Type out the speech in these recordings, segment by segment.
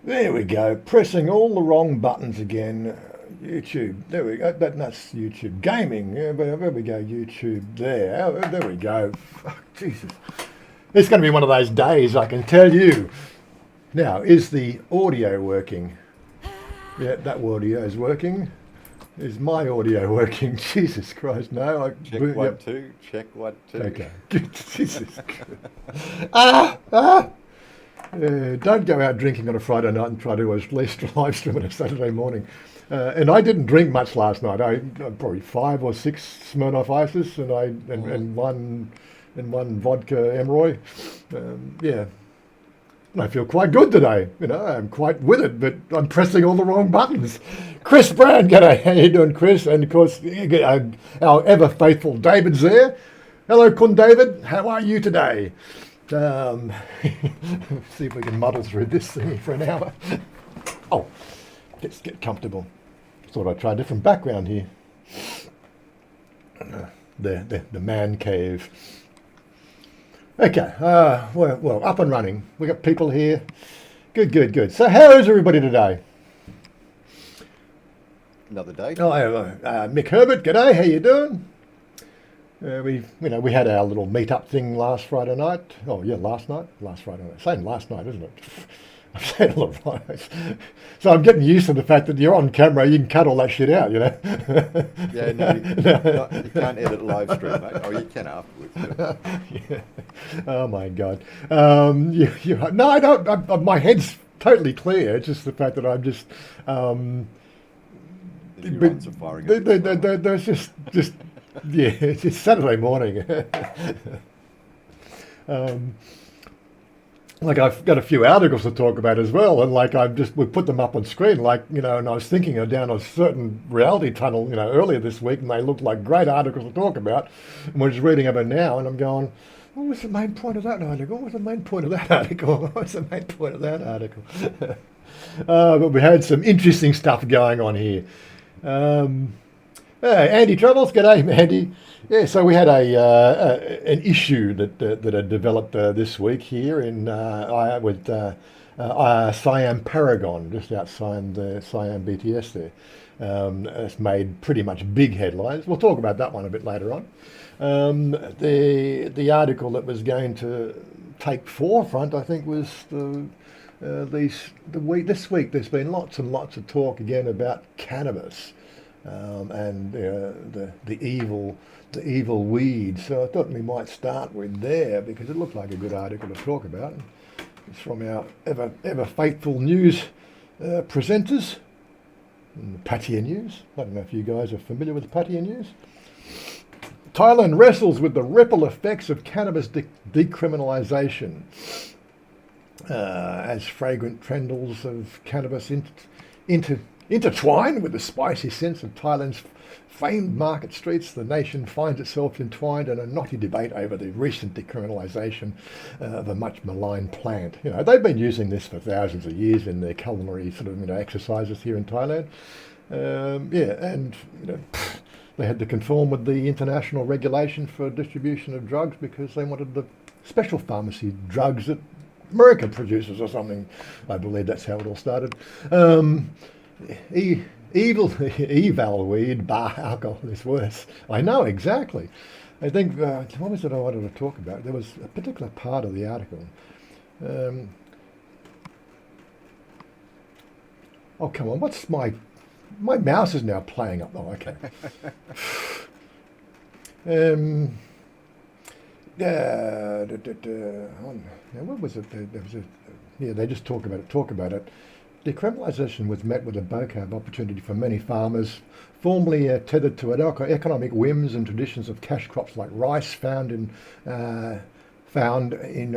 There we go. Pressing all the wrong buttons again. YouTube. There we go. That's YouTube gaming. Yeah, but there we go. YouTube there. There we go. Fuck, Jesus. It's going to be one of those days, I can tell you. Now, is the audio working? Yeah, that audio is working. Is my audio working? Jesus Christ, no. Check one, Yep. two. Check one, two. Okay. Jesus Christ. Ah! Ah! Don't go out drinking on a Friday night and try to at least live stream on a Saturday morning. And I didn't drink much last night. I probably 5 or 6 Smirnoff Ices and one vodka Emroy. Yeah, and I feel quite good today. I'm quite with it, but I'm pressing all the wrong buttons. Chris Brown, g'day. How you doing, Chris? And of course, our ever faithful David's there. Hello, Kun David. How are you today? Um, see if we can muddle through this thing for an hour. Oh, let's get comfortable. Thought I'd try a different background here. The man cave. Okay, well, up and running. We got people here. Good. So how is everybody today? Another day. Oh, Mick Herbert, g'day. How you doing? We had our little meet-up thing last Friday night. Oh, yeah, last Friday night. Same last night, isn't it? I'm saying a lot right. So I'm getting used to the fact that you're on camera, you can cut all that shit out, Yeah, no, you can't edit live stream, mate. Oh, you can afterwards. But... Yeah. Oh my God. No, I don't. My head's totally clear. It's just the fact that I'm just. the neurons are firing. There's just yeah. It's Saturday morning. Like I've got a few articles to talk about as well, and like we put them up on screen, and I was thinking down a certain reality tunnel, earlier this week, and they looked like great articles to talk about, and we're just reading them now, and I'm going, what was the main point of that article? What was the main point of that article? What's the main point of that article? But we had some interesting stuff going on here. Andy Troubles, g'day, Andy. Yeah, so we had an issue that had developed this week here with Siam Paragon, just outside the Siam BTS there. It's made pretty much big headlines. We'll talk about that one a bit later on. The article that was going to take forefront, I think, was this week. There's been lots and lots of talk again about cannabis. And the evil weed. So I thought we might start with there because it looked like a good article to talk about. It's from our ever faithful news presenters, Pattaya News. I don't know if you guys are familiar with Pattaya News. Thailand wrestles with the ripple effects of cannabis decriminalisation as fragrant trendles of cannabis intertwined with the spicy scents of Thailand's famed market streets, the nation finds itself entwined in a knotty debate over the recent decriminalisation of a much maligned plant. They've been using this for thousands of years in their culinary exercises here in Thailand. They had to conform with the international regulation for distribution of drugs because they wanted the special pharmacy drugs that America produces or something. I believe that's how it all started. Eval weed, bar alcohol is worse. I know, exactly. I think, what was it I wanted to talk about? There was a particular part of the article. Oh, come on, what's my mouse is now playing up. Oh, okay. What was it? There was they just talk about it. Decriminalisation was met with a bouquet of opportunity for many farmers, formerly tethered to economic whims and traditions of cash crops like rice found in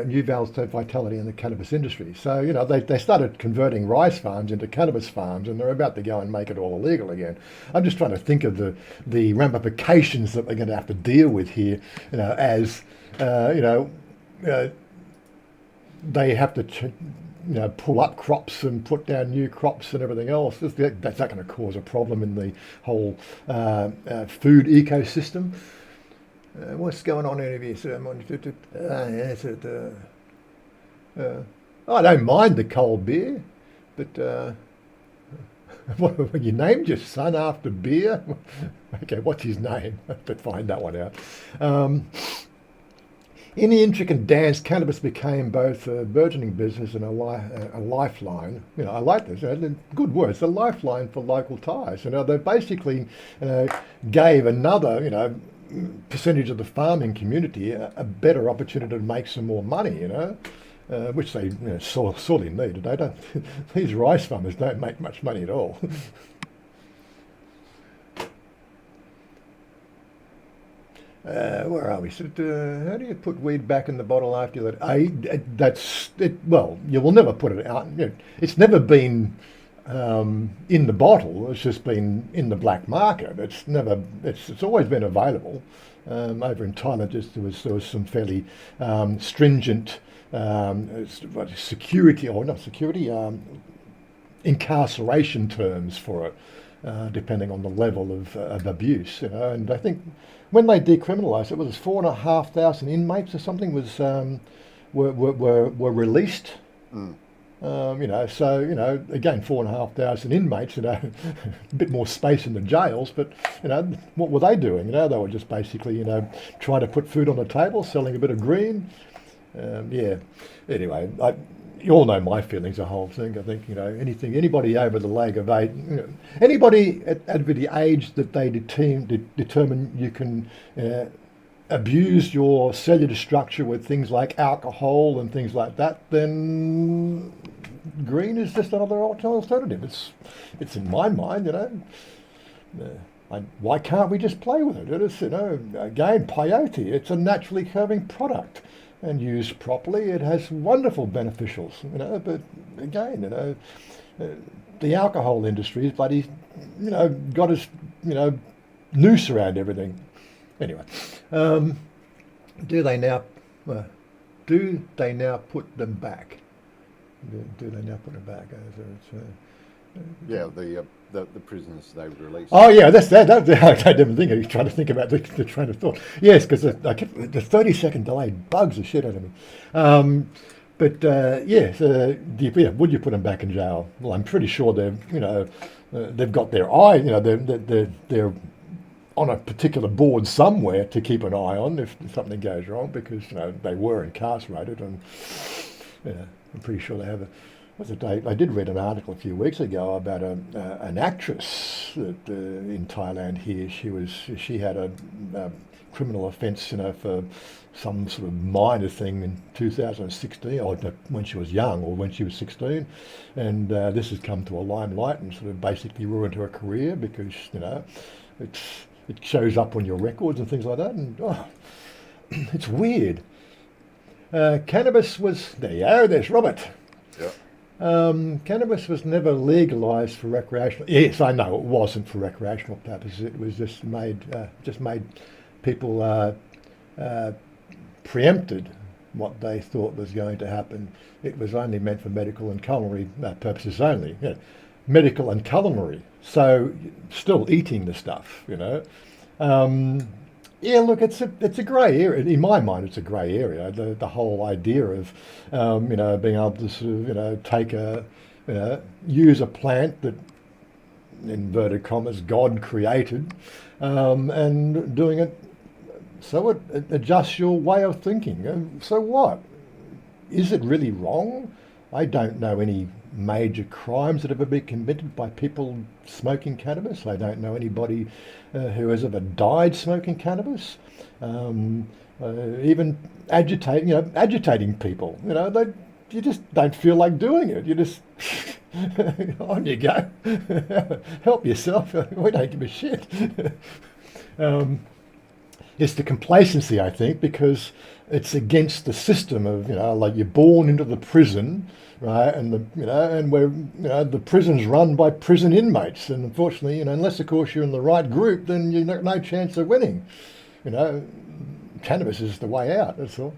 new vitality in the cannabis industry. So, they started converting rice farms into cannabis farms, and they're about to go and make it all illegal again. I'm just trying to think of the ramifications that they're going to have to deal with here, as they have to pull up crops and put down new crops and everything else. That's not going to cause a problem in the whole food ecosystem. What's going on here? I don't mind the cold beer, But what, you named your son after beer? Okay, what's his name? I have to find that one out. In the intricate dance, cannabis became both a burgeoning business and a lifeline. You know, I like this. Good words. A lifeline for local Thais. You know, they basically gave another, percentage of the farming community a better opportunity to make some more money. Which they sorely need. They don't. These rice farmers don't make much money at all. Where are we? So, how do you put weed back in the bottle after that? That's it. Well, you will never put it out. It's never been in the bottle. It's just been in the black market. It's never. It's always been available. Over in Thailand, there was some fairly stringent security, or not security, incarceration terms for it. Depending on the level of abuse, and I think when they decriminalised it, was 4,500 inmates or something were released. So again, 4,500 inmates, a bit more space in the jails, but what were they doing? They were just basically trying to put food on the table, selling a bit of green. Anyway, you all know my feelings, the whole thing. I think, anybody over the leg of 8, anybody at the age that they determine you can abuse your cellular structure with things like alcohol and things like that, then green is just another alternative. It's in my mind, why can't we just play with it? It's, again, peyote. It's a naturally occurring product. And used properly, it has wonderful beneficials, but again, the alcohol industry is bloody, got us, noose around everything. Anyway, do they now put them back? Do they now put them back? Yeah, the prisoners they released. Oh yeah, that's that. I didn't think. I was trying to think about the train of thought. Yes, because the 30-second delay bugs the shit out of me. Yes, would you put them back in jail? Well, I'm pretty sure they've got their eye. They're on a particular board somewhere to keep an eye on if something goes wrong, because they were incarcerated, and I'm pretty sure they have I did read an article a few weeks ago about an actress that, in Thailand here. She had a criminal offence, for some sort of minor thing in 2016, or when she was young, or when she was 16, and this has come to a limelight and sort of basically ruined her career, because it shows up on your records and things like that, and it's weird. Cannabis was there's Robert. Yeah. Cannabis was never legalised for recreational. Yes, I know it wasn't for recreational purposes. It was just made people preempted what they thought was going to happen. It was only meant for medical and culinary purposes only. Medical and culinary. So still eating the stuff, look, it's a grey area. In my mind, it's a grey area. The whole idea of, being able to sort of, take use a plant that, in inverted commas, God created, and doing it so it adjusts your way of thinking. So what? Is it really wrong? I don't know any major crimes that have ever been committed by people smoking cannabis. I don't know anybody who has ever died smoking cannabis. Even agitating people. You just don't feel like doing it. You just on you go. Help yourself. We don't give a shit. It's the complacency, I think, because it's against the system of, like you're born into the prison, right? And the prison's run by prison inmates, and unfortunately, unless of course you're in the right group, then you've got no chance of winning. Cannabis is the way out. That's all.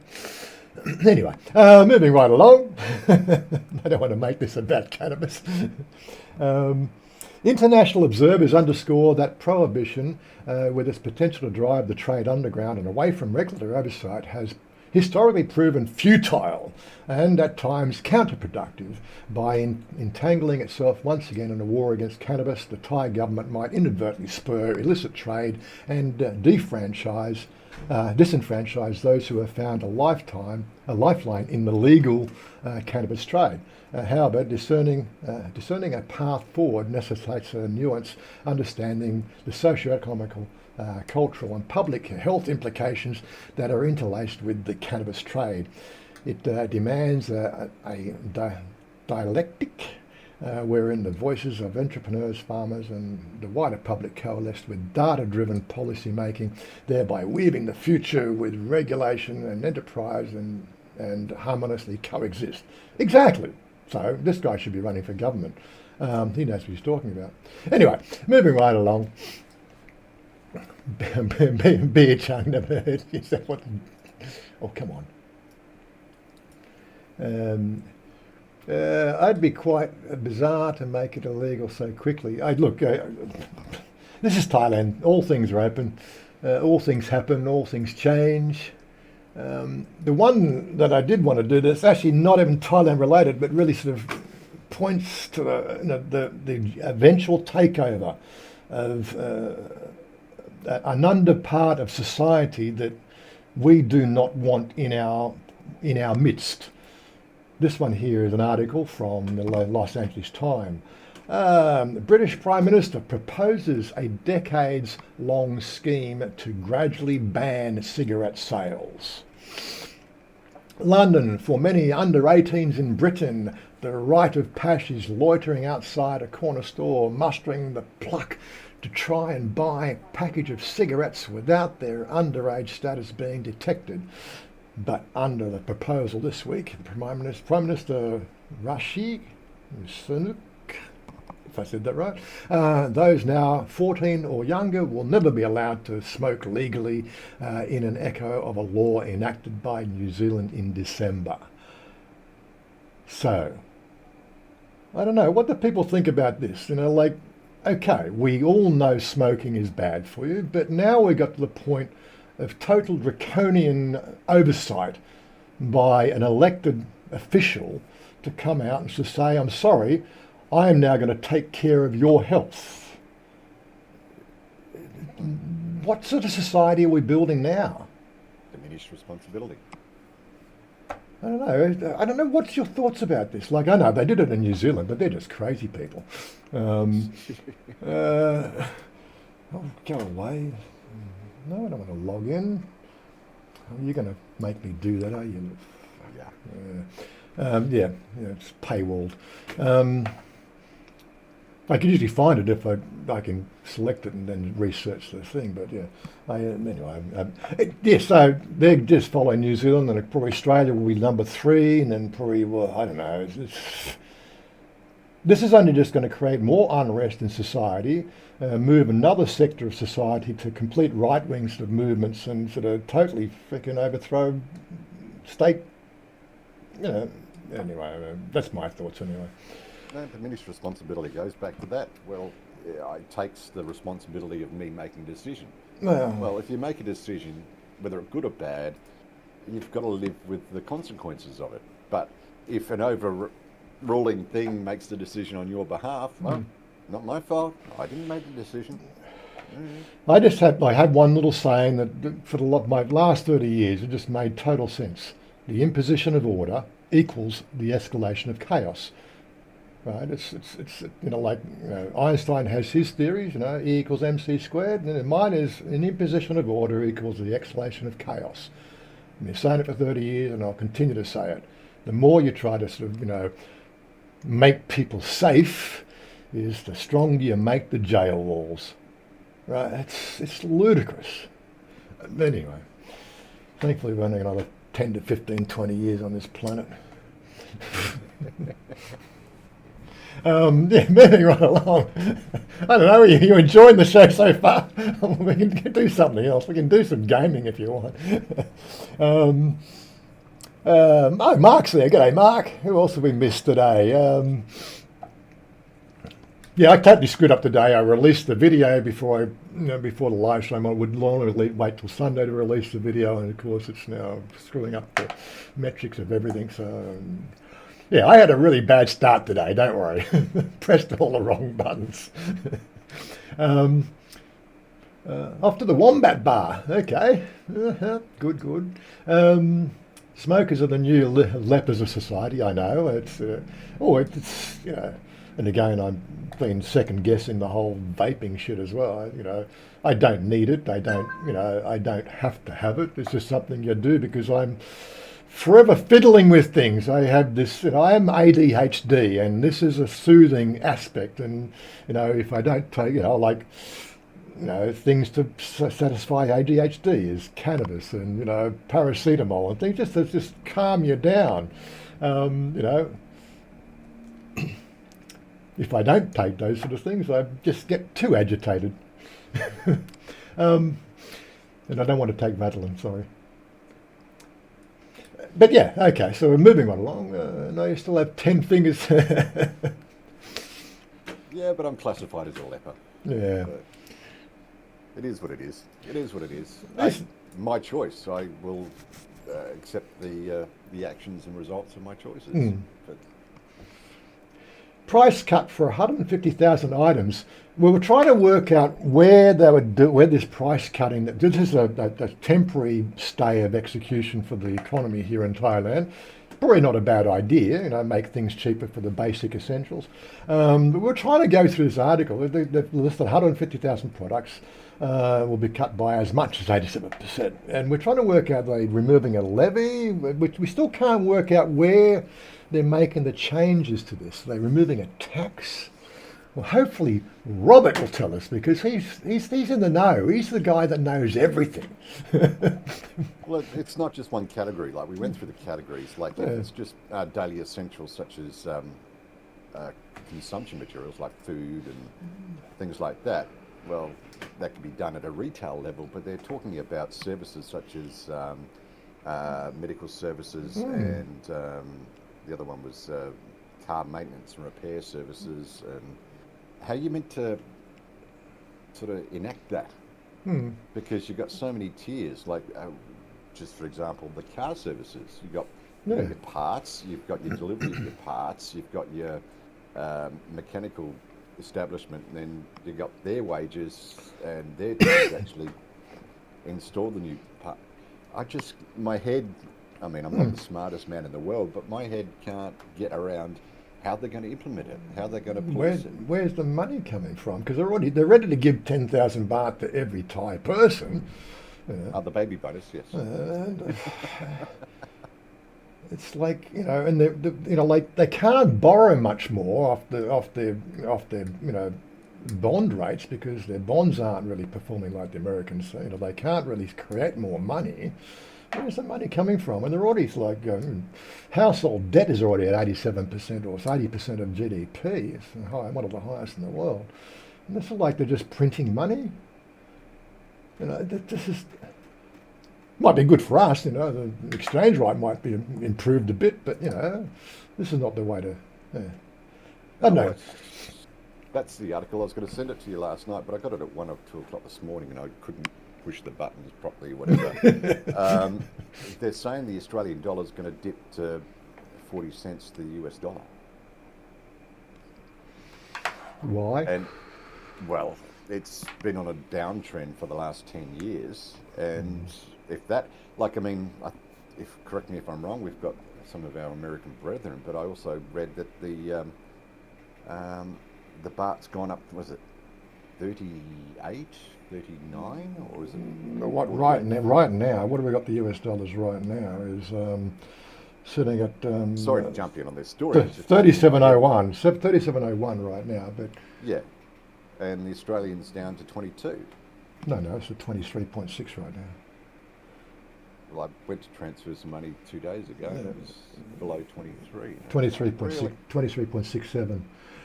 Anyway, moving right along. I don't want to make this about cannabis. International observers underscore that prohibition, with its potential to drive the trade underground and away from regulatory oversight, has historically proven futile and at times counterproductive. By entangling itself once again in a war against cannabis, the Thai government might inadvertently spur illicit trade and disenfranchise those who have found a lifeline in the legal cannabis trade. However, discerning a path forward necessitates a nuanced understanding the socio-economical, cultural and public health implications that are interlaced with the cannabis trade. It demands a dialectic wherein the voices of entrepreneurs, farmers and the wider public coalesce with data-driven policy making, thereby weaving the future with regulation and enterprise and harmoniously coexist. Exactly. So this guy should be running for government. He knows what he's talking about. Anyway, moving right along. Beer Chung never heard. Is that what? Oh, come on. I'd be quite bizarre to make it illegal so quickly. This is Thailand. All things are open. All things happen. All things change. The one that I did want to do that's actually not even Thailand related, but really sort of points to the eventual takeover of an under part of society that we do not want in our midst. This one here is an article from the Los Angeles Times. The British Prime Minister proposes a decades-long scheme to gradually ban cigarette sales. London, for many under-18s in Britain, the rite of passage loitering outside a corner store, mustering the pluck to try and buy a package of cigarettes without their underage status being detected. But under the proposal this week, the Prime Minister Rishi Sunak, if I said that right, those now 14 or younger will never be allowed to smoke legally in an echo of a law enacted by New Zealand in December. So, I don't know, what do people think about this? Okay, we all know smoking is bad for you, but now we got to the point of total draconian oversight by an elected official to come out and to say, I'm sorry, I am now going to take care of your health. What sort of society are we building now? Diminished responsibility. I don't know. What's your thoughts about this? I know they did it in New Zealand, but they're just crazy people. Oh, go away. No, I don't want to log in. Oh, you're going to make me do that, are you? Yeah. It's paywalled. I can usually find it if I can select it and then research the thing, but yeah. So they're just following New Zealand, and probably Australia will be number 3, and then probably, I don't know. This is only just going to create more unrest in society, move another sector of society to complete right-wing sort of movements and sort of totally freaking overthrow state, anyway, that's my thoughts anyway. No, diminished responsibility goes back to that. Well, it takes the responsibility of me making a decision. Well, if you make a decision, whether it's good or bad, you've got to live with the consequences of it. But if an overruling thing makes the decision on your behalf, well, not my fault. I didn't make the decision. I had one little saying that for my last 30 years, it just made total sense. The imposition of order equals the escalation of chaos. Right? It's Einstein has his theories, E equals mc squared, and mine is an imposition of order equals the escalation of chaos. I've been saying it for 30 years, and I'll continue to say it. The more you try to sort of, make people safe, is the stronger you make the jail walls. Right? It's ludicrous. Anyway, thankfully we're only another 10 to 15, 20 years on this planet. Moving right along. I don't know, you enjoying the show so far? We can do something else. We can do some gaming if you want. Mark's there. G'day, Mark. Who else have we missed today? Yeah, I totally screwed up today. I released the video before the live stream. I would normally wait till Sunday to release the video, and of course it's now screwing up the metrics of everything. So yeah, I had a really bad start today. Don't worry, pressed all the wrong buttons. um, Off to the Wombat Bar. Okay, good. Smokers are the new lepers of society. I know it's and again, I've been second guessing the whole vaping shit as well. I don't need it. I don't have to have it. It's just something you do because I'm forever fiddling with things. I have this. I am ADHD, and this is a soothing aspect. And if I don't take, things to satisfy ADHD is cannabis and paracetamol and things just to just calm you down. If I don't take those sort of things, I just get too agitated. And I don't want to take Ritalin, sorry. But yeah, okay, so we're moving right along. No, you still have 10 fingers. Yeah, but I'm classified as a leper. Yeah. But it is what it is. It is what it is. Nice. My choice. I will accept the actions and results of my choices. But Price cut for 150,000 items. We were trying to work out where they would do, where this price cutting. This is a temporary stay of execution for the economy here in Thailand. Probably not a bad idea, make things cheaper for the basic essentials. But we're trying to go through this article. They've listed 150,000 products will be cut by as much as 87%. And we're trying to work out, are they removing a levy, which we still can't work out where they're making the changes to this. Are they removing a tax? Well, hopefully Robert will tell us because he's in the know. He's the guy that knows everything. Well, it's not just one category. Like we went through the categories. Like if it's just daily essentials such as consumption materials like food and things like that. Well, that can be done at a retail level, but they're talking about services such as medical services and the other one was car maintenance and repair services, and how you meant to sort of enact that because you've got so many tiers. Like, just for example, the car services. You've got your parts, you've got your delivery of your parts, you've got your mechanical establishment, and then you've got their wages and their to actually install the new part. My head. I mean, I'm not the smartest man in the world, but my head can't get around how they're going to implement it, how they're going to police it. Where's the money coming from? Because they're ready to give 10,000 baht to every Thai person. The baby bonus, yes. And, it's like and they can't borrow much more off their bond rates because their bonds aren't really performing like the Americans. They can't really create more money. Where's the money coming from? And they're already household debt is already at 87% or 80% of GDP. It's one of the highest in the world. And this is like they're just printing money. This is might be good for us. The exchange rate might be improved a bit, but this is not the way to. I don't know. That's the article. I was going to send it to you last night, but I got it at 1 or 2 o'clock this morning, and I couldn't push the buttons properly, whatever. They're saying the Australian dollar is going to dip to 40 cents to the US dollar. Why? And, well, it's been on a downtrend for the last 10 years. And if that, correct me if I'm wrong, we've got some of our American brethren, but I also read that the baht's gone up, was it 38? 39, or is it? Right now, what have we got the US dollars right now is sitting at. Sorry to jump in on this story. 37.01, 37.01 right now, but. Yeah, and the Australian's down to 22. No, it's at 23.6 right now. Well, I went to transfer some money 2 days ago, and it was below 23. 23.6, 23.67.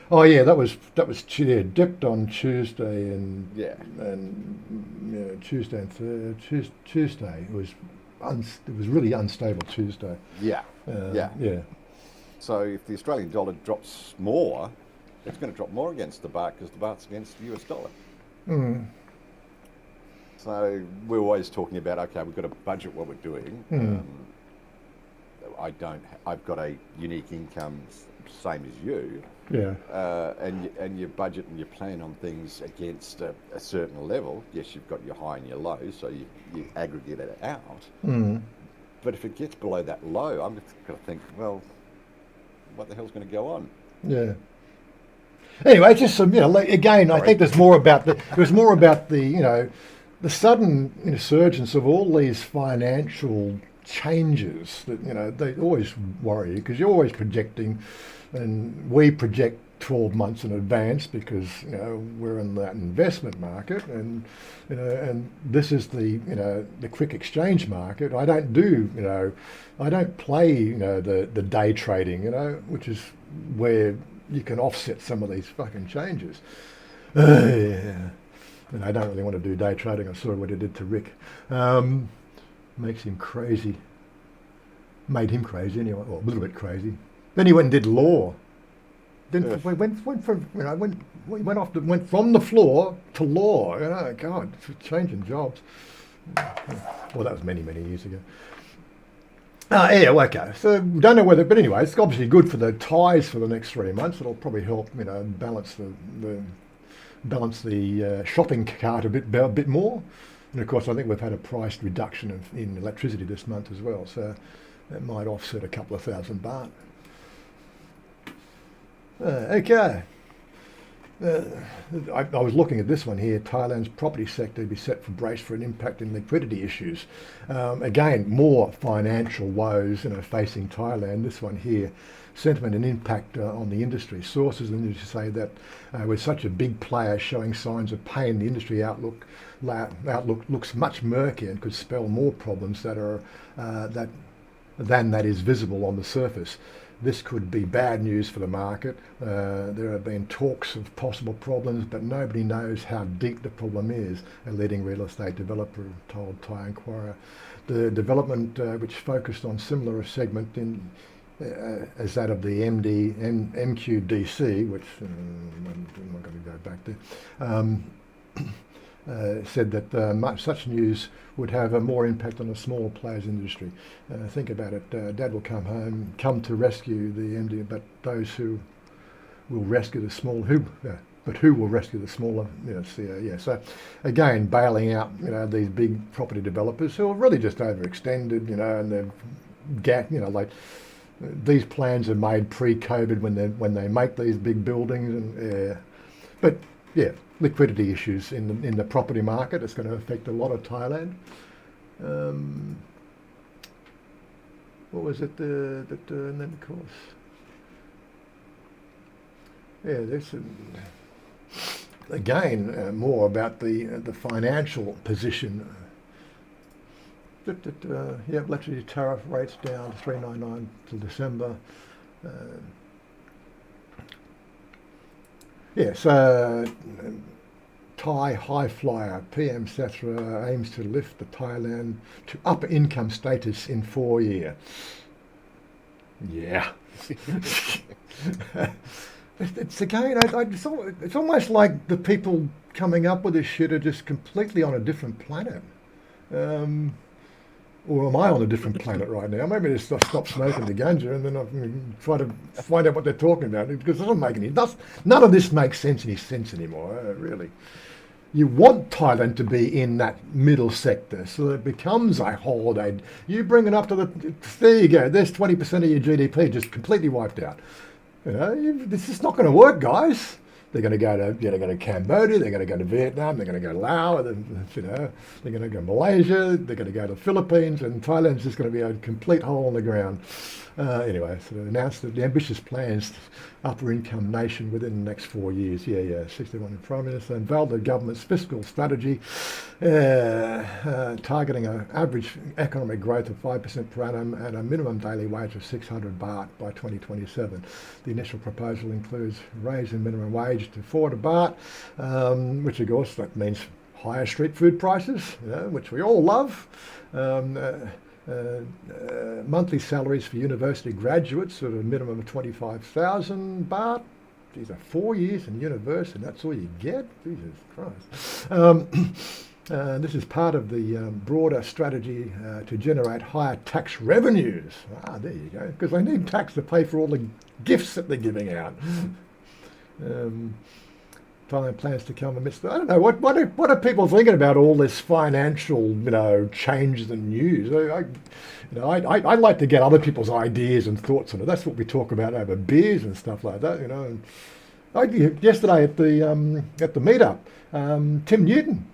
Oh yeah, that was dipped on Tuesday and Tuesday and Tuesday it was really unstable Tuesday. Yeah. Yeah. So if the Australian dollar drops more, it's going to drop more against the baht because the baht's against the US dollar. Mm. So we're always talking about, okay, we've got to budget what we're doing. I've got a unique income, same as you. Yeah. And you budget and you plan on things against a certain level. Yes, you've got your high and your low, so you aggregate it out. Mm. But if it gets below that low, I'm just going to think, well, what the hell's going to go on? Yeah. Anyway, just some, again, I think there's more about the sudden insurgence of all these financial changes that, they always worry you because you're always projecting, and we project 12 months in advance because, we're in that investment market and this is the quick exchange market. I don't play, the day trading, which is where you can offset some of these fucking changes. Yeah. And I don't really want to do day trading. I saw what it did to Rick. Makes him crazy. Made him crazy anyway, or a little bit crazy. Then he went and did law. Then we went from the floor to law. God, changing jobs. Well, that was many years ago. Yeah, okay. So don't know whether, but anyway, it's obviously good for the Thais for the next 3 months. It'll probably help, balance the shopping cart a bit more. And of course, I think we've had a price reduction in electricity this month as well. So that might offset a couple of thousand baht. Okay. I was looking at this one here. Thailand's property sector be set for brace for an impact in liquidity issues. Again, more financial woes facing Thailand. This one here, sentiment and impact on the industry. Sources in the industry say that with such a big player showing signs of pain, the industry outlook looks much murkier and could spell more problems than that is visible on the surface. This could be bad news for the market. There have been talks of possible problems, but nobody knows how deep the problem is, a leading real estate developer told Thai Inquirer. The development, which focused on similar segment as that of the MQDC, which I'm not going to go back there, said that such news would have a more impact on the small players industry. Think about it. Dad will come to rescue the MD, but those who will rescue the small, who will rescue the smaller, CEO. So again, bailing out, these big property developers who are really just overextended, and they've these plans are made pre-COVID when they make these big buildings, but yeah. Liquidity issues in the property market. It's going to affect a lot of Thailand. What was it? And then of course, yeah. There's again more about the financial position. Electricity tariff rates down to 399 till December. Yes, Thai high flyer PM Satra aims to lift the Thailand to upper income status in 4 years. Yeah. It's again, it's almost like the people coming up with this shit are just completely on a different planet. Or am I on a different planet right now? Maybe just stop smoking the ganja and then I try to find out what they're talking about, because it doesn't make none of this makes any sense anymore, really. You want Thailand to be in that middle sector so that it becomes a holiday. You bring it up to there you go, there's 20% of your GDP just completely wiped out. This is not going to work, guys. They're going to go to Cambodia. They're going to go to Vietnam. They're going to go to Laos. They're going to go to Malaysia. They're going to go to the Philippines, and Thailand's just going to be a complete hole in the ground. Anyway, so they announced the ambitious plans, upper income nation within the next 4 years. 61 Prime Minister unveiled the government's fiscal strategy, targeting an average economic growth of 5% per annum and a minimum daily wage of 600 baht by 2027. The initial proposal includes raising minimum wage to 400 baht, which of course that means higher street food prices, which we all love. Monthly salaries for university graduates at a minimum of 25,000 baht. geez, 4 years in university, that's all you get? Jesus Christ. This is part of the broader strategy to generate higher tax revenues. There you go. Because they need tax to pay for all the gifts that they're giving out. Thailand plans to come amidst. I don't know what are people thinking about all this financial, changes and news. I like to get other people's ideas and thoughts on it. That's what we talk about over beers and stuff like that. Yesterday at the meetup, Tim Newton.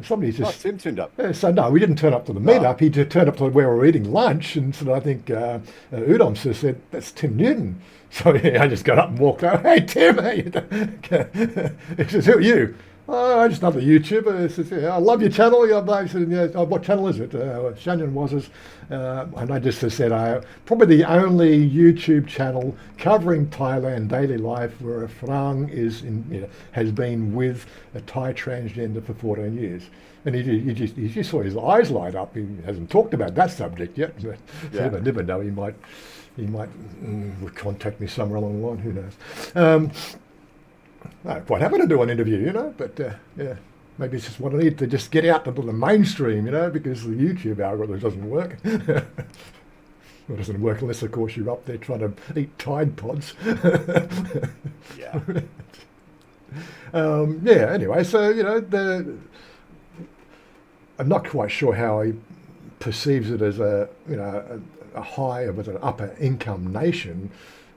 Somebody's just. Tim turned up. So no, we didn't turn up to the meetup. He just turned up to where we were eating lunch, and so I think Udom said, "That's Tim Newton." So I just got up and walked over. Hey Tim, how you doing? He says, "Who are you?" Oh, I just another YouTuber. He says, "I love your channel." I said, "What channel is it?" Shannon was his, and I just said, "Probably the only YouTube channel covering Thailand daily life where a Frang has been with a Thai transgender for 14 years." And he just saw his eyes light up. He hasn't talked about that subject yet, but I never know. He might contact me somewhere along the line. Who knows? I'm quite happy to do an interview, but maybe it's just what I need to just get out into the mainstream, because the YouTube algorithm doesn't work. It doesn't work unless, of course, you're up there trying to eat Tide Pods. Yeah. Anyway, so, I'm not quite sure how he perceives it as a high of an upper income nation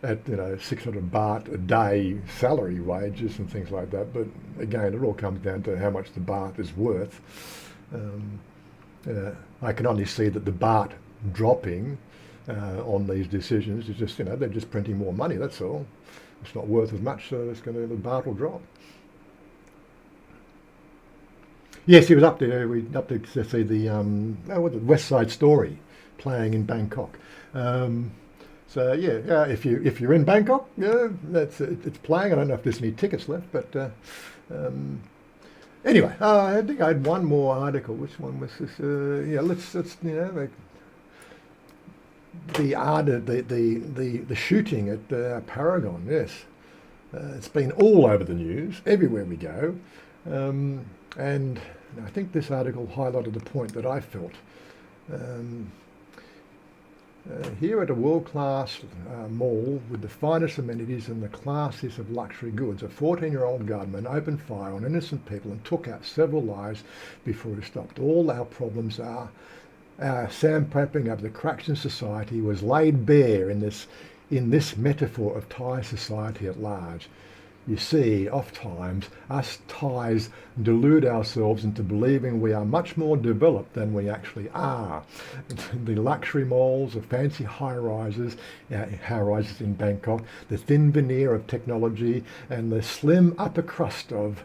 at 600 baht a day salary wages and things like that. But again, it all comes down to how much the baht is worth. I can only see that the baht dropping on these decisions is just they're just printing more money. That's all. It's not worth as much, so the baht will drop. Yes, he was up there. We up to see the West Side Story playing in Bangkok. So if you're in Bangkok, it's playing. I don't know if there's any tickets left, but anyway, I think I had one more article. Which one was this? Let's the shooting at Paragon. Yes, it's been all over the news everywhere we go, and I think this article highlighted the point that I felt. Here at a world-class mall with the finest amenities and the classiest of luxury goods, a 14-year-old gunman opened fire on innocent people and took out several lives before he stopped. All our problems our sandpapering of the cracks in society was laid bare in this metaphor of Thai society at large. You see, oft-times, us Thais delude ourselves into believing we are much more developed than we actually are. The luxury malls, the fancy high-rises in Bangkok, the thin veneer of technology, and the slim upper crust of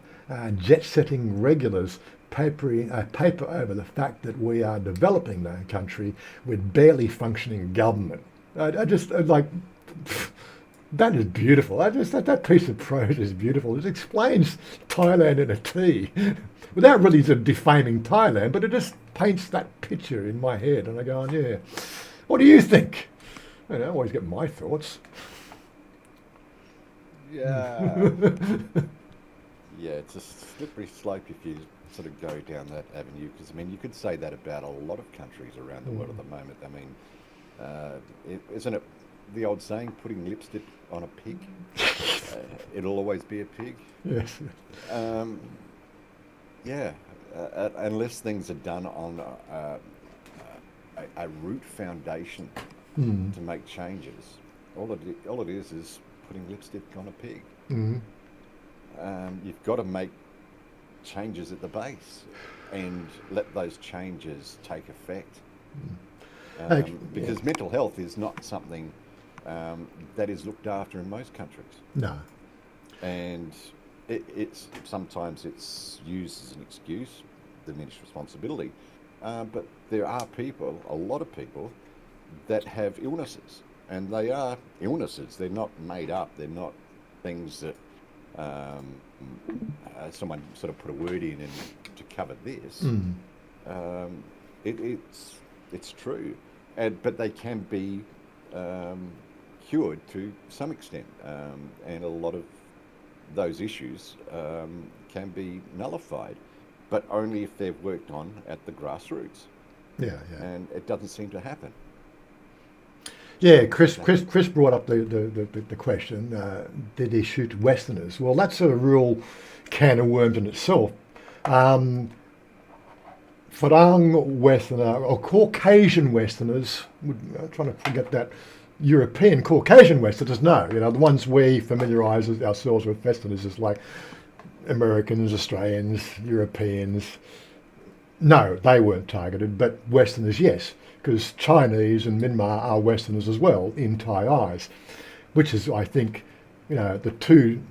jet-setting regulars paper over the fact that we are developing the country with barely functioning government. I just like... That is beautiful. That piece of prose is beautiful. It explains Thailand in a tea, without really defaming Thailand, but it just paints that picture in my head, and I go, yeah. What do you think? I always get my thoughts. Yeah. Yeah, it's a slippery slope if you sort of go down that avenue, because you could say that about a lot of countries around the world at the moment. Isn't it the old saying, putting lipstick on a pig? It'll always be a pig. Yes. Unless things are done on a root foundation to make changes, all it is putting lipstick on a pig. You've got to make changes at the base and let those changes take effect. Because mental health is not something that is looked after in most countries. No. And it's sometimes it's used as an excuse, diminished responsibility. But there are people, a lot of people, that have illnesses, and they are illnesses. They're not made up. They're not things that someone sort of put a word in and to cover this. It's true, but they can be cured to some extent, and a lot of those issues can be nullified, but only if they're worked on at the grassroots. Yeah. And it doesn't seem to happen. Yeah, Chris brought up the question, did he shoot Westerners? Well, that's a real can of worms in itself. Farang Westerner, or Caucasian Westerners, I'm trying to forget that, European Caucasian Westerners, no. The ones we familiarise ourselves with Westerners is like Americans, Australians, Europeans. No, they weren't targeted, but Westerners, yes, because Chinese and Myanmar are Westerners as well in Thai eyes, which is, I think, the two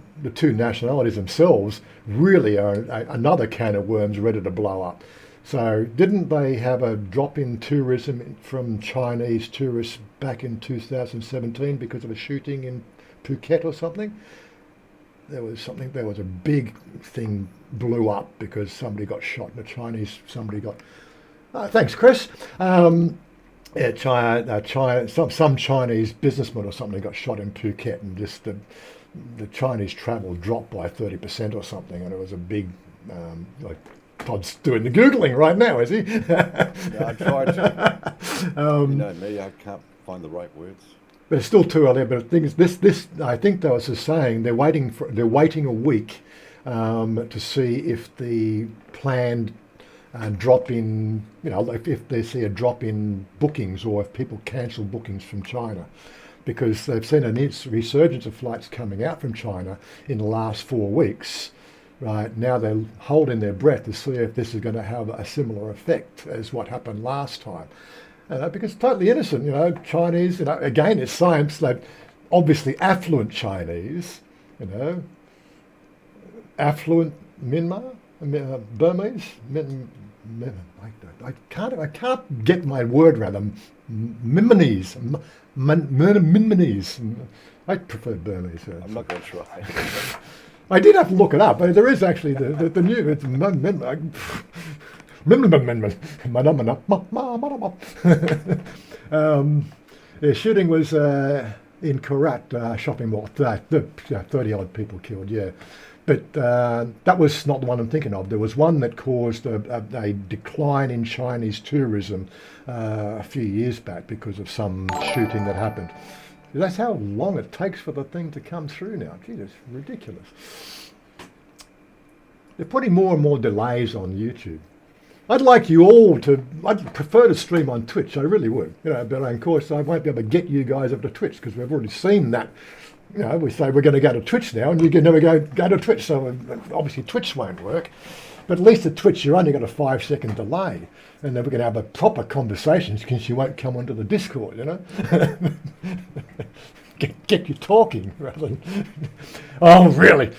nationalities themselves really are another can of worms ready to blow up. So didn't they have a drop in tourism from Chinese tourists back in 2017 because of a shooting in Phuket or something? There was a big thing blew up because somebody got shot. Somebody got. Thanks, Chris. China, some Chinese businessman or something got shot in Phuket, and just the Chinese travel dropped by 30% or something, and it was a big. Todd's doing the Googling right now, is he? Yeah, I tried to. You know me, I can't find the right words. But it's still too early. But the thing is, this I think they was just saying they're waiting a week to see if the planned drop in, if they see a drop in bookings or if people cancel bookings from China, because they've seen a resurgence of flights coming out from China in the last 4 weeks. Right now they're holding their breath to see if this is going to have a similar effect as what happened last time. Because totally innocent, Chinese, again, it's science that obviously affluent Chinese, affluent Myanmar, Burmese, I can't get my word around them, Myanmarese, I prefer Burmese. I'm not going to try. I did have to look it up. There is actually the new. It's the shooting was in Korat shopping mall. 30 odd people killed. Yeah, but that was not the one I'm thinking of. There was one that caused a decline in Chinese tourism a few years back because of some shooting that happened. That's how long it takes for the thing to come through now. Gee, it's ridiculous. They're putting more and more delays on YouTube. I'd prefer to stream on Twitch, I really would. But of course I won't be able to get you guys up to Twitch because we've already seen that. We say we're going to go to Twitch now and you can never go to Twitch, so obviously Twitch won't work. But at least at Twitch you're only got a 5-second delay. And then we're going to have a proper conversation because you won't come onto the Discord, get you talking rather than, oh, really?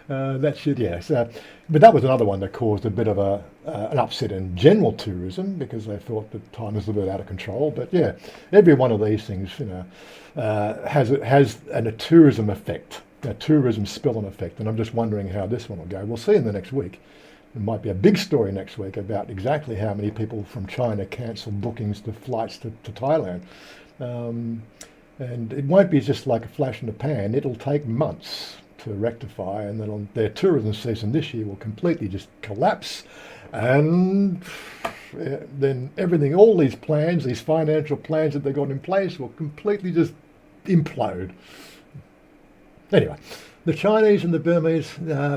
That shit, yeah. So, but that was another one that caused a bit of an upset in general tourism because they thought the time was a little bit out of control. But yeah, every one of these things, has a tourism effect, a tourism spill-on effect. And I'm just wondering how this one will go. We'll see in the next week. There might be a big story next week about exactly how many people from China cancel bookings to flights to Thailand. And it won't be just like a flash in the pan. It'll take months to rectify, and then their tourism season this year will completely just collapse. And then everything, all these plans, these financial plans that they got in place will completely just implode. Anyway. The Chinese and the Burmese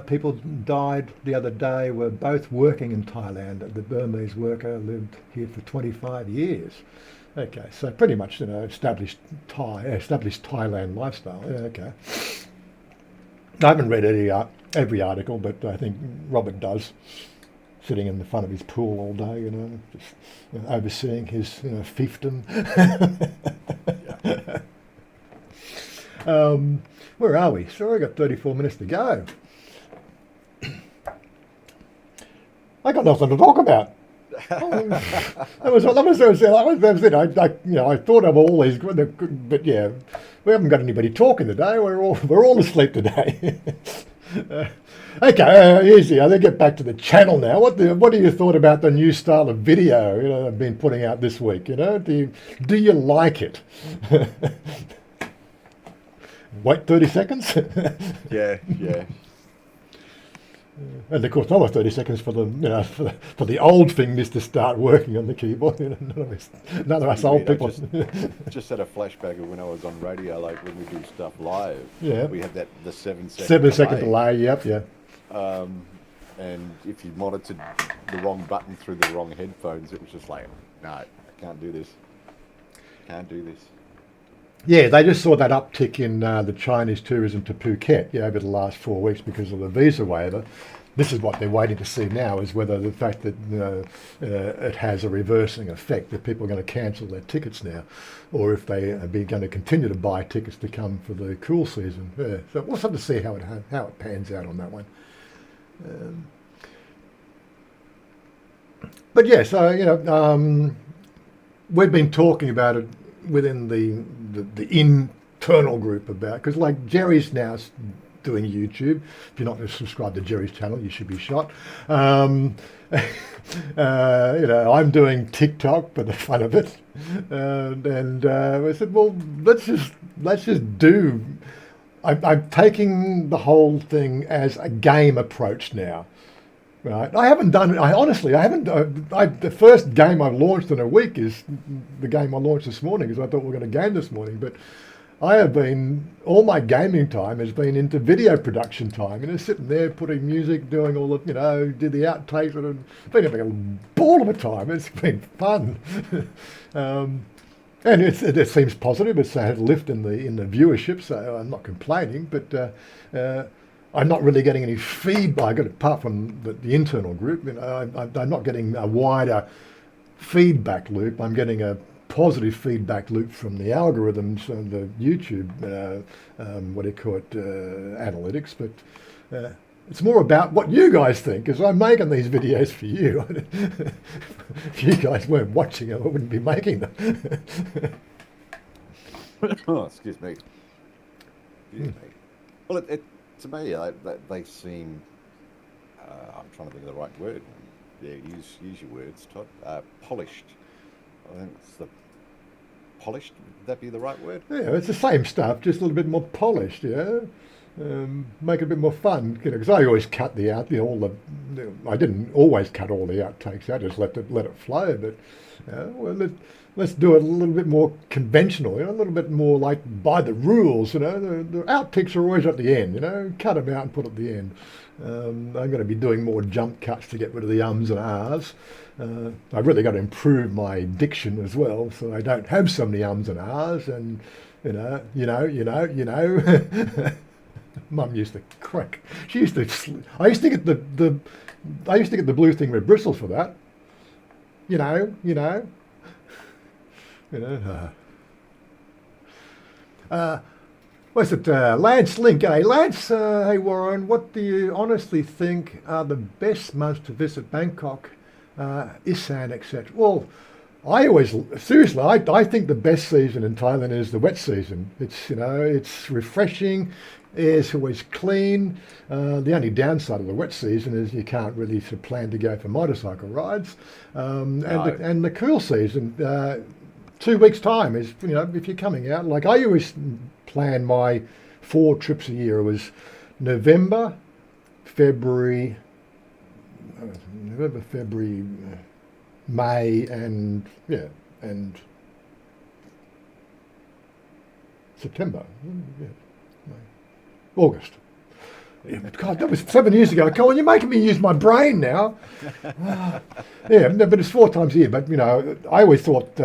people died the other day were both working in Thailand. The Burmese worker lived here for 25 years. Okay, so pretty much established Thailand lifestyle. Yeah, okay. I haven't read every article, but I think Robert does, sitting in the front of his pool all day, just overseeing his fiefdom. Where are we? Sorry, I got 34 minutes to go. I got nothing to talk about. That was it. I thought of all these, but yeah, we haven't got anybody talking today. We're all asleep today. Okay, easy. I'll get back to the channel now. What do you thought about the new style of video I've been putting out this week? Do you like it? Wait 30 seconds. Yeah. And of course, another 30 seconds for the old fingers to start working on the keyboard. None of us old people. Just had a flashback of when I was on radio, like when we do stuff live. Yeah. We had the 7 second 7 second delay. Yep. Yeah. And if you monitored the wrong button through the wrong headphones, it was just like, no, I can't do this. Can't do this. Yeah, they just saw that uptick in the Chinese tourism to Phuket over the last 4 weeks because of the visa waiver. This is what they're waiting to see now, is whether the fact that it has a reversing effect, that people are going to cancel their tickets now, or if they are going to continue to buy tickets to come for the cool season. Yeah. So we'll have to see how it pans out on that one. But yeah, so we've been talking about it within the internal group about, because like Jerry's now doing YouTube. If you're not subscribed to Jerry's channel, you should be shot. I'm doing TikTok for the fun of it, and I said, well, let's just do. I'm taking the whole thing as a game approach now. Right, I haven't done it. I haven't. The first game I've launched in a week is the game I launched this morning, because I thought we were going to game this morning. But I have been, all my gaming time has been into video production time. Sitting there putting music, doing all the, did the outtakes, and it's been a ball of a time. It's been fun, and it seems positive. It's had a lift in the viewership, so I'm not complaining. But I'm not really getting any feedback, apart from the internal group. I'm not getting a wider feedback loop. I'm getting a positive feedback loop from the algorithms and the YouTube, analytics. But it's more about what you guys think, because I'm making these videos for you. If you guys weren't watching them, I wouldn't be making them. Oh, excuse me. Well, to me, they seem. I'm trying to think of the right word. Yeah, use your words, Todd. Polished. I think it's the polished. Would that be the right word? Yeah, it's the same stuff, just a little bit more polished. Yeah, make it a bit more fun. Because I always cut I didn't always cut all the outtakes out. Just let it flow. But let's do it a little bit more conventional, a little bit more like by the rules, the outtakes are always at the end, cut them out and put at the end. I'm going to be doing more jump cuts to get rid of the ums and ahs. I've really got to improve my diction as well, so I don't have so many ums and ahs, and, Mum used to crack. She used to, I used to get the blue thing with bristles for that. What's it? Lance Link. Hey, Lance. Hey, Warren. What do you honestly think are the best months to visit Bangkok, Isan, etc.? Well, I think the best season in Thailand is the wet season. It's refreshing. Air's always clean. The only downside of the wet season is you can't really plan to go for motorcycle rides. And the cool season, 2 weeks time is, if you're coming out, like I always plan my 4 trips a year. It was November, February, May, and September. Yeah. August. Yeah, but God, that was 7 years ago. Colin, you're making me use my brain now. Yeah, but it's 4 times a year. But, I always thought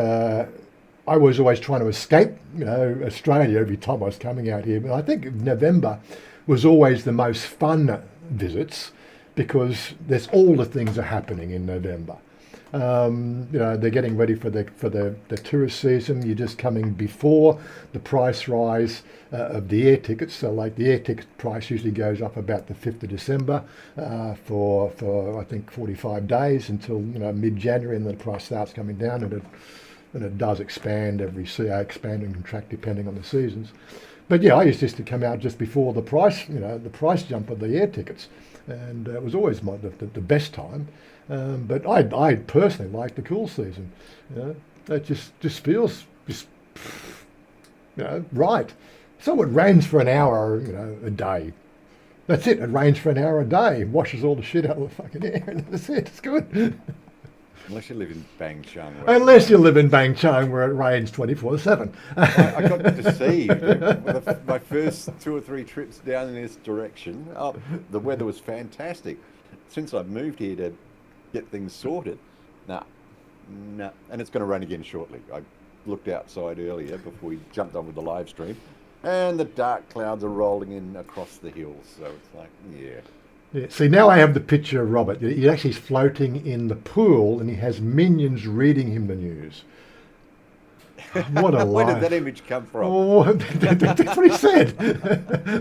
I was always trying to escape, Australia every time I was coming out here. But I think November was always the most fun visits, because there's all the things are happening in November. They're getting ready for the tourist season. You're just coming before the price rise of the air tickets. So like the air ticket price usually goes up about the 5th of December for I think 45 days until mid-January, and then the price starts coming down, and it does expand expand and contract depending on the seasons. But yeah, I used this to come out just before the price, the price jump of the air tickets, and it was always the best time. But I personally like the cool season. It just feels right. So it rains for an hour, a day. That's it. It rains for an hour a day, washes all the shit out of the fucking air, and that's it. It's good. Unless you live in Bangchang. Unless you live in Bangchang where it rains 24/7. I got deceived. My first 2 or 3 trips down in this direction, the weather was fantastic. Since I've moved here to get things sorted, nah. And it's going to rain again shortly. I looked outside earlier before we jumped on with the live stream, and the dark clouds are rolling in across the hills. So it's like, yeah. Yeah, see, now I have the picture of Robert. He actually is floating in the pool and he has minions reading him the news. What a life. Where did that image come from? Oh, that's what he said.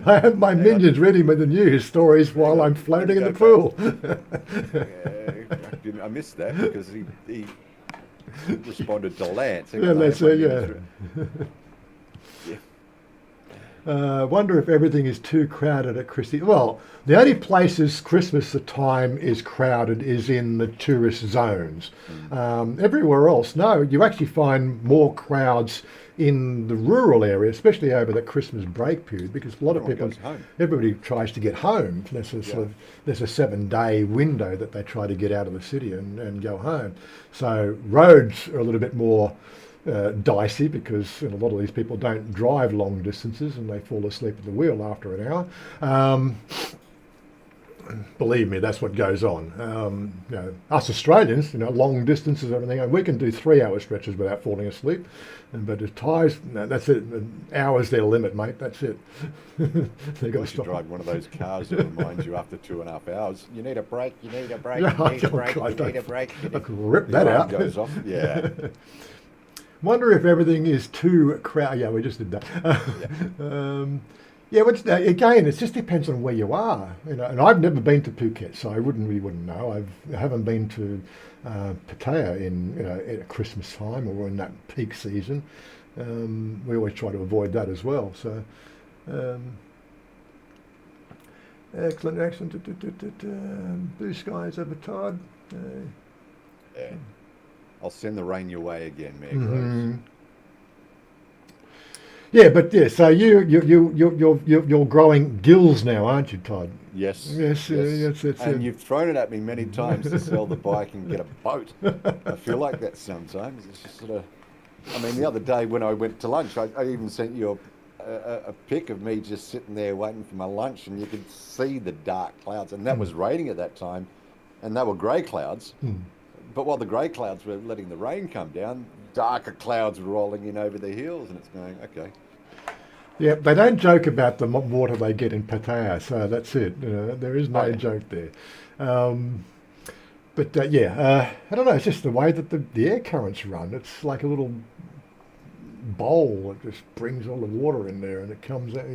I have my minions reading me the news stories while I'm floating in the pool. Yeah, I missed that because he responded to Lance. Yeah, that's it, yeah. Wonder if everything is too crowded at Christie. Well, the only places Christmas time is crowded is in the tourist zones. Everywhere else, no, you actually find more crowds in the rural area, especially over the Christmas break period, because a lot of people, everybody tries to get home. There's a there's a 7-day window that they try to get out of the city and go home. So roads are a little bit more dicey because a lot of these people don't drive long distances and they fall asleep at the wheel after an hour. Believe me, that's what goes on. Us Australians, long distances and everything, we can do 3-hour stretches without falling asleep. But the Thais, no, that's it. An hour's their limit, mate. That's it. They got to stop. Drive one of those cars that reminds you after 2.5 hours, you need a break, you need a break, you need a break, you need a break. I could rip that out. Goes off. Yeah. Wonder if everything is too crowded. Yeah, we just did that. Again, it just depends on where you are. And I've never been to Phuket, so I wouldn't know. I haven't been to PopeKael in at Christmas time or in that peak season. We always try to avoid that as well. So, excellent, excellent. Blue skies over Todd. Yeah. I'll send the rain your way again, Meg. Mm-hmm. Yeah, but yeah. So you're growing gills now, aren't you, Todd? Yes. Yes. And you've thrown it at me many times to sell the bike and get a boat. I feel like that sometimes. It's just sort of. I mean, the other day when I went to lunch, I even sent you a pic of me just sitting there waiting for my lunch, and you could see the dark clouds, and that was raining at that time, and they were grey clouds. But while the grey clouds were letting the rain come down, darker clouds were rolling in over the hills, and it's going, okay. Yeah, they don't joke about the water they get in Pattaya, so that's it. There is no joke there. I don't know, it's just the way that the air currents run. It's like a little bowl that just brings all the water in there, and it comes out,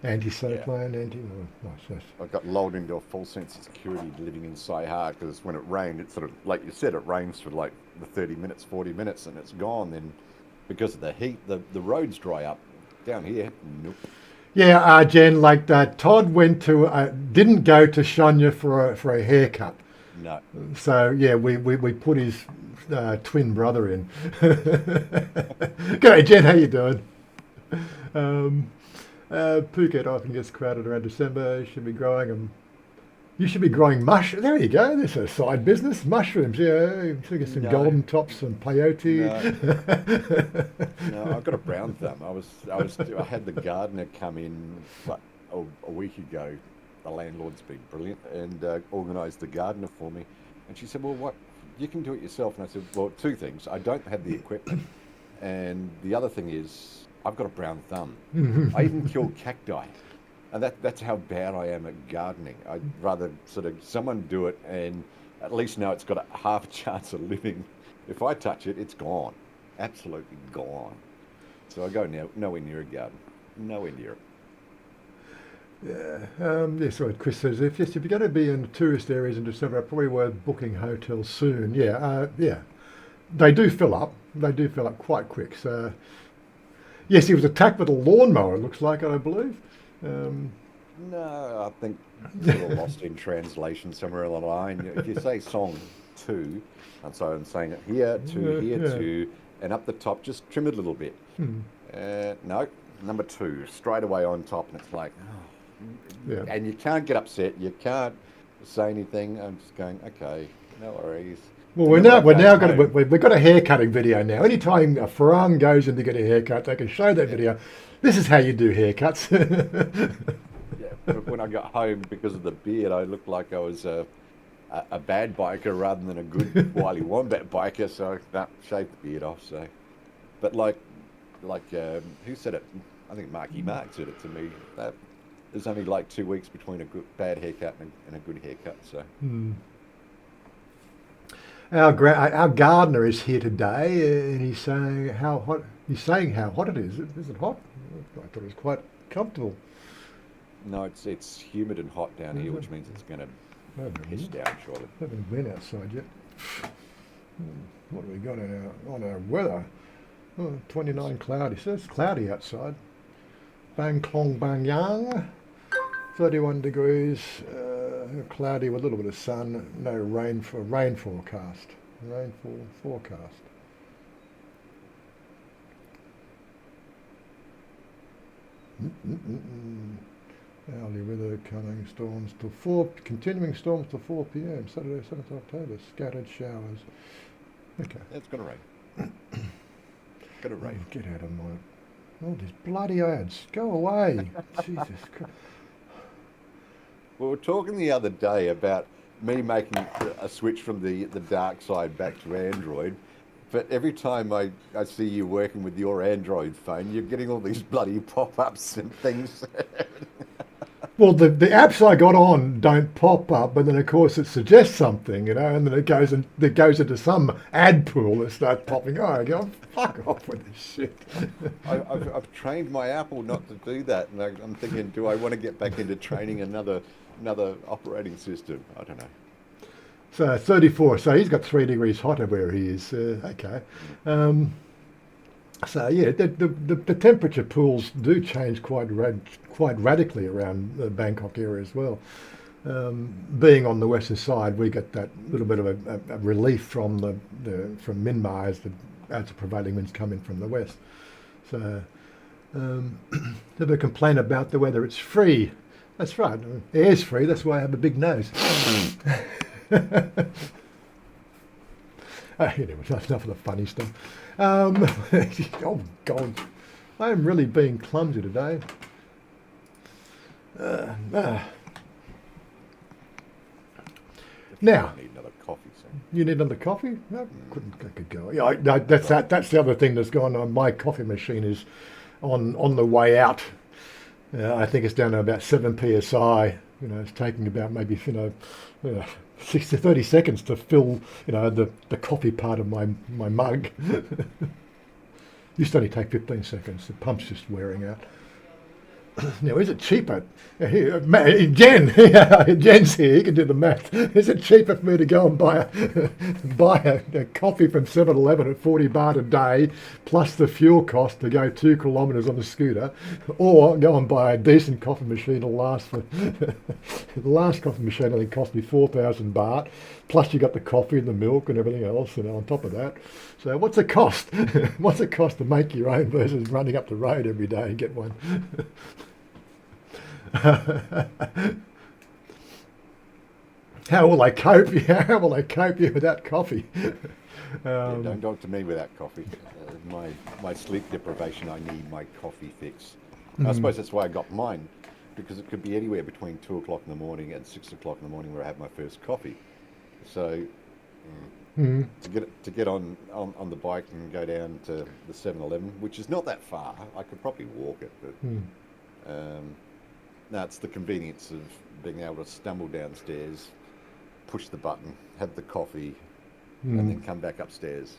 anti-cyclone, I got lulled into a false sense of security living in Saiha, because when it rained, it sort of, like you said, it rains for like the 30 minutes, 40 minutes, and it's gone. Then because of the heat, the roads dry up. Down here, nope. Yeah, Jen, like that. Todd didn't go to Shania for a haircut. No. So yeah, we put his twin brother in. G'day, Jen. How you doing? Phuket often gets crowded around December. You should be growing There you go. There's a side business. Mushrooms. Yeah, you get some golden tops and peyote. No, I've got a brown thumb. I had the gardener come in a week ago. The landlord's been brilliant and organised the gardener for me. And she said, "Well, what? You can do it yourself." And I said, "Well, 2 things. I don't have the equipment, and the other thing is I've got a brown thumb. I even kill cacti." And that's how bad I am at gardening. I'd rather sort of someone do it and at least know it's got a half a chance of living. If I touch it, it's gone. Absolutely gone. So I go nowhere near a garden. Nowhere near it. Yeah. So Chris says, if you're going to be in tourist areas in December, probably worth booking hotels soon. Yeah. They do fill up. They do fill up quite quick. So Yes, he was attacked with a lawnmower, it looks like, I believe. Um, No, I think it's sort of lost in translation somewhere along the line. If you say song two, and so I'm saying it here yeah. two, and up the top, just trim it a little bit. Hmm. No, number two, straight away on top, and it's like, oh, Yeah. and you can't get upset, you can't say anything. I'm just going, okay, no worries. Well, And we're then now when I we're came now going to home, we've got a haircutting video now. Anytime a Farang goes in to get a haircut, they can show that yeah, video. This is how you do haircuts. yeah, but when I got home, because of the beard, I looked like I was a bad biker rather than a good Wiley Wombat biker, so that shaved the beard off. So, but who said it? I think Marky Mark said it to me. That there's only like 2 weeks between a bad haircut and a good haircut. So, Hmm. Our gardener is here today, and he's saying how hot. He's saying how hot it is. Is it hot? I thought it was quite comfortable. no, it's humid and hot down here, Is it? which means it's going to I piss haven't, down shortly. haven't been outside yet. What have we got on our weather? Oh, 29 cloudy. So it's cloudy outside. Bang Klong Bang Yang. 31 degrees, cloudy with a little bit of sun, no rain forecast. Rainfall forecast. Hourly weather coming storms till 4, continuing storms till 4 p.m. Saturday, 7th October, scattered showers. Okay. It's going to rain. Going to Oh, rain. get out of my... All these bloody ads. Go away. Jesus Christ. We were talking the other day about me making a switch from the dark side back to Android, but every time I see you working with your Android phone, you're getting all these bloody pop-ups and things. Well, the apps I got on don't pop up, but then of course it suggests something, and then it goes into some ad pool that starts popping. Oh, I go, fuck off with this shit. I've trained my Apple not to do that, and I'm thinking, do I want to get back into training another operating system? I don't know. So 34. So he's got 3 degrees hotter where he is. Okay. So yeah, the temperature pools do change quite radically around the Bangkok area as well. Being on the western side, we get that little bit of a relief from from Myanmar as the prevailing winds come in from the west. So never complain about the weather. It's free. That's right. Air's free. That's why I have a big nose. Anyway, that's enough of the funny stuff. Oh God, I am really being clumsy today. Now, I need another coffee soon. you need another coffee? No, I could go. Yeah, that's the other thing that's gone on. My coffee machine is on the way out. I think it's down to about 7 psi. It's taking about maybe 6 to 30 seconds to fill the coffee part of my mug. Used to only take 15 seconds. The pump's just wearing out. Now, is it cheaper? Jen, Jen's here. He can do the math. Is it cheaper for me to go and buy a coffee from 7-Eleven at 40 baht a day, plus the fuel cost to go 2 kilometres on the scooter, or go and buy a decent coffee machine that'll last for... The last coffee machine I think cost me 4,000 baht, plus you got the coffee and the milk and everything else, on top of that. So what's the cost? What's it cost to make your own versus running up the road every day and get one? How will I cope? How will I cope without coffee? Don't talk to me without coffee. My sleep deprivation, I need my coffee fix. I suppose that's why I got mine, because it could be anywhere between 2 o'clock in the morning and 6 o'clock in the morning where I have my first coffee. So to get on the bike and go down to the 7-Eleven, which is not that far, I could probably walk it, but no, it's the convenience of being able to stumble downstairs, push the button, have the coffee, and then come back upstairs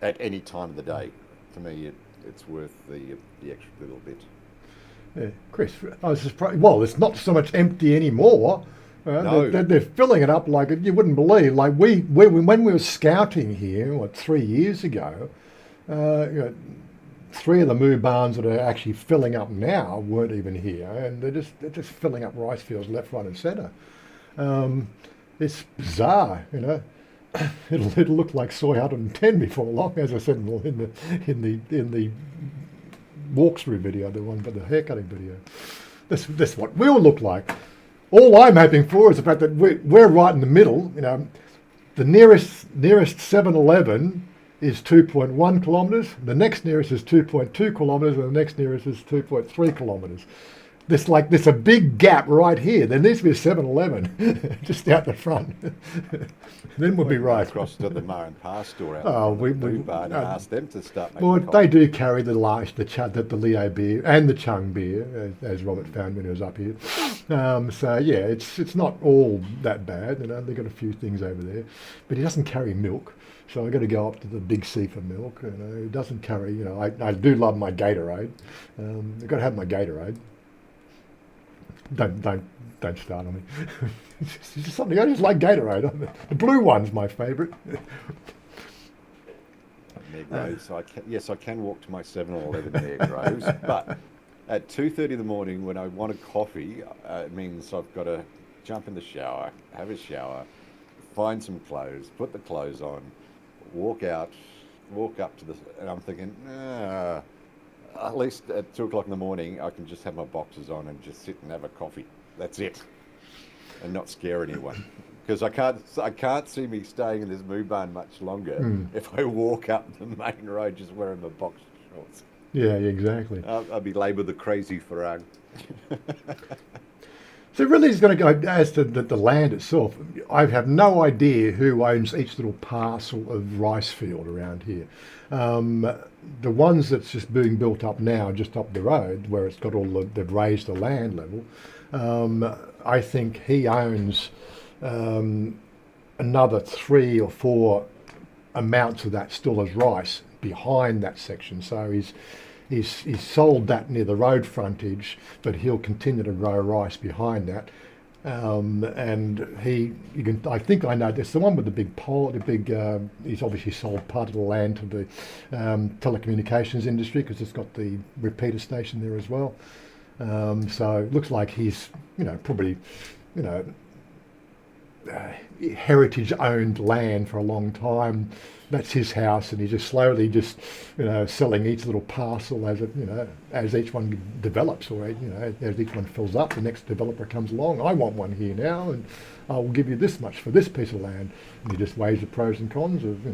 at any time of the day. To me, it's worth the extra little bit. Yeah, Chris, I was surprised. Well, it's not so much empty anymore. No. They're filling it up like you wouldn't believe. Like when we were scouting here, 3 years ago, three of the moo barns that are actually filling up now weren't even here, and they're just filling up rice fields left, right, and centre. It's bizarre, you know. It'll look like soy 110 before long, as I said in the walkthrough video, the one for the haircutting video. This what we'll look like. All I'm hoping for is the fact that we're right in the middle. You know, the nearest 7-Eleven is 2.1 kilometres. The next nearest is 2.2 kilometres, and the next nearest is 2.3 kilometres. There's a big gap right here. There needs to be a 7-Eleven just out the front. Then we'll be right. Across to the Murray and Pa store out and ask them to start making Well, coffee. they do carry the Leo beer and the Chung beer, as Robert found when he was up here. So yeah, it's not all that bad. You know, they've got a few things over there, but he doesn't carry milk. So I've got to go up to the Big C for milk. You know, he doesn't carry. You know, I do love my Gatorade. I've got to have my Gatorade. Don't start on me. It's just something I just like Gatorade. The blue one's my favourite. Meg Rose. I can walk to my 7-Eleven Meg Rose, but at 2:30 in the morning when I want a coffee, it means I've got to jump in the shower, have a shower, find some clothes, put the clothes on, walk up to the, and I'm thinking, at least at 2 o'clock in the morning, I can just have my boxers on and just sit and have a coffee. That's it, and not scare anyone. Because I can't see me staying in this moo barn much longer if I walk up the main road just wearing my boxer shorts. Yeah, exactly. I'll be labelled the crazy farang. So really is going to go, as to the land itself, I have no idea who owns each little parcel of rice field around here. The ones that's just being built up now, just up the road, where it's got they've raised the land level, I think he owns another 3 or 4 amounts of that still as rice behind that section. So he's sold that near the road frontage, but he'll continue to grow rice behind that. And I think I know this, the one with the big pole, he's obviously sold part of the land to the telecommunications industry because it's got the repeater station there as well. So it looks like he's, probably, heritage owned land for a long time. That's his house, and he's just slowly selling each little parcel as each one develops, or as each one fills up, the next developer comes along. I want one here now, and I will give you this much for this piece of land. And he just weighs the pros and cons of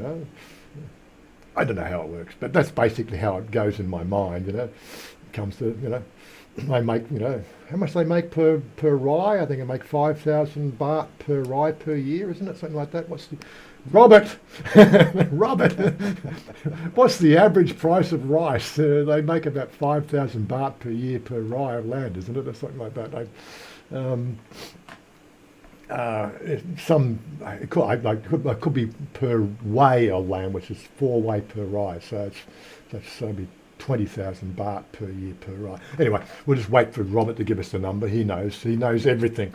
I don't know how it works, but that's basically how it goes in my mind. It comes to they make how much they make per rye. I think they make 5,000 baht per rye per year, isn't it? Something like that. What's the Robert? Robert, what's the average price of rice? They make about 5,000 baht per year per rye of land, isn't it, or something like that? It could be per way of land, which is 4 way per rye. So that's maybe 20,000 baht per year per rye. Anyway, we'll just wait for Robert to give us the number. He knows everything.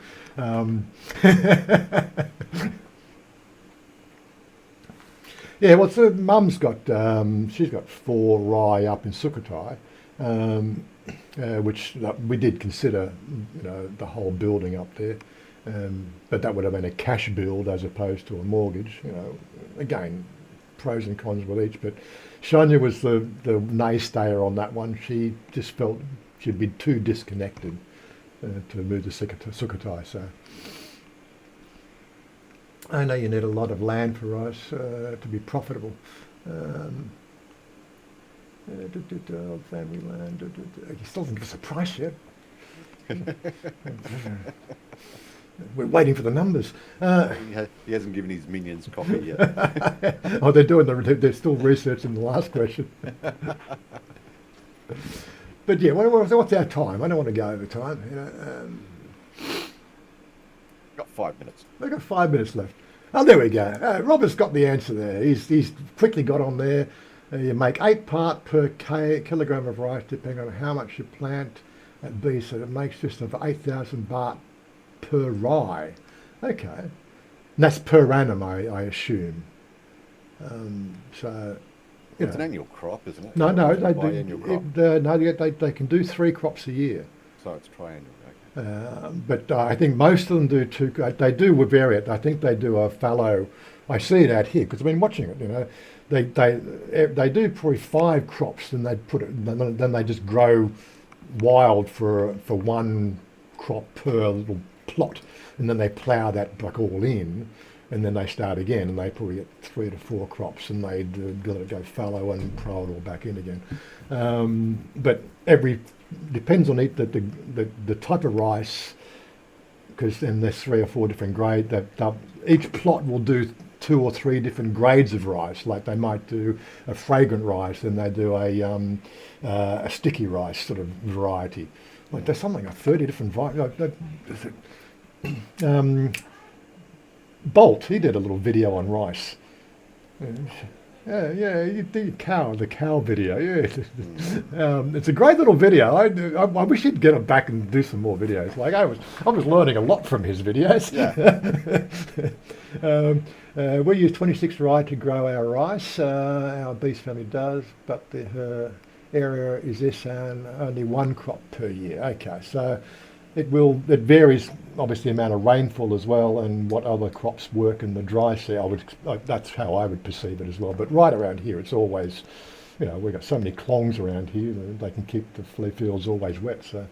Yeah, well, so Mum's got she's got 4 rye up in Sukhothai, which we did consider, the whole building up there, but that would have been a cash build as opposed to a mortgage. Again, pros and cons with each. But Shania was the naysayer on that one. She just felt she'd been too disconnected to move to Sukhothai. So I know you need a lot of land for rice to be profitable. Family land. He still doesn't give us a price yet. We're waiting for the numbers. He hasn't given his minions coffee yet. Oh, they're still researching the last question. But yeah, what's our time? I don't want to go over time. Got 5 minutes. We've got 5 minutes left. Oh, there we go. Robert's got the answer there. He's quickly got on there. You make 8 part per kilogram of rice, depending on how much you plant at B. So it makes just over 8,000 baht per rye. Okay. And that's per annum, I assume. So you It's know. an annual crop, isn't it? No, It's a they do. biannual crop. They can do 3 crops a year. So it's triennial. Okay. But I think most of them do 2. They do vary it. I think they do a fallow. I see it out here because I've been watching it. You know, they do probably 5 crops, and they put it. Then they just grow wild for 1 crop per little plot, and then they plough that like all in, and then they start again, and they probably get 3 to 4 crops, and they let it go fallow and plough it all back in again. But depends on the type of rice, because then there's 3 or 4 different grades. That each plot will do 2 or 3 different grades of rice. Like they might do a fragrant rice, and they do a sticky rice sort of variety. Like there's something like 30 different varieties. Bolt, he did a little video on rice. You did the cow video. Yeah, it's a great little video. I wish he'd get it back and do some more videos. Like I was learning a lot from his videos. Yeah. We use 26 variety to grow our rice. Our beast family does, but her area is this, and only 1 crop per year. Okay, so it varies obviously the amount of rainfall as well, and what other crops work in the dry season. That's how I would perceive it as well. But right around here, it's always, we've got so many clongs around here that they can keep the fields always wet. So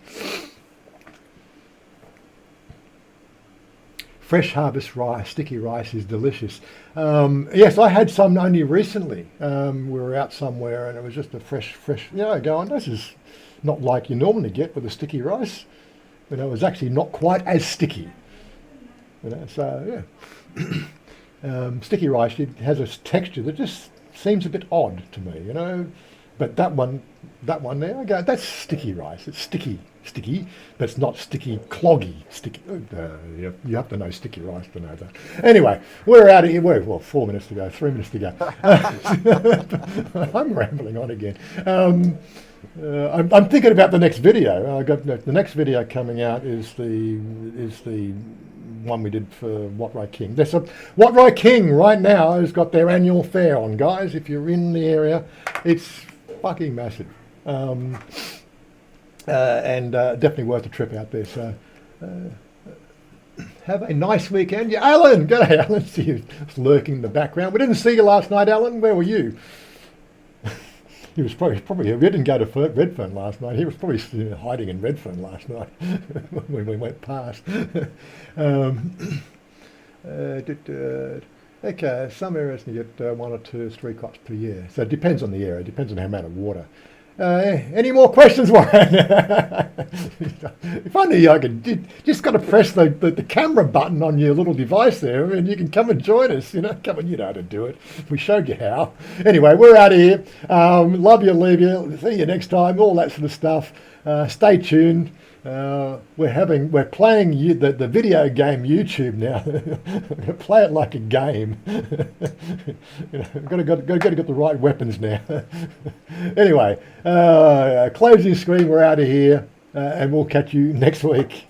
fresh harvest rice, sticky rice is delicious. Yes, I had some only recently. We were out somewhere, and it was just a fresh. Going, this is not like you normally get with a sticky rice. It was actually not quite as sticky. So yeah. Sticky rice, it has a texture that just seems a bit odd to me, But that one there, I go, that's sticky rice. It's sticky, but it's not sticky, cloggy, sticky. You have to know sticky rice to know that. Anyway, we're out of here. Well, 4 minutes to go, 3 minutes to go. I'm rambling on again. I'm thinking about the next video. The next video coming out is the one we did for Watroi King. Watroi King right now has got their annual fair on, guys. If you're in the area, it's fucking massive, and definitely worth a trip out there. So have a nice weekend. Yeah, Alan, g'day, Alan. See you lurking in the background. We didn't see you last night, Alan. Where were you? He was probably. We didn't go to Redfern last night. He was probably hiding in Redfern last night when we went past. Okay, some areas you get 1 or 2 or 3 crops per year. So it depends on the area. It depends on the amount of water. Any more questions, Warren? If only I could. Just got to press the camera button on your little device there, and you can come and join us. Come on, you know how to do it. We showed you how. Anyway, we're out of here. Love you, leave you. See you next time. All that sort of stuff. Stay tuned. We're playing the video game YouTube now. We're going to play it like a game. Got to get the right weapons now. Anyway, closing screen. We're out of here, and we'll catch you next week.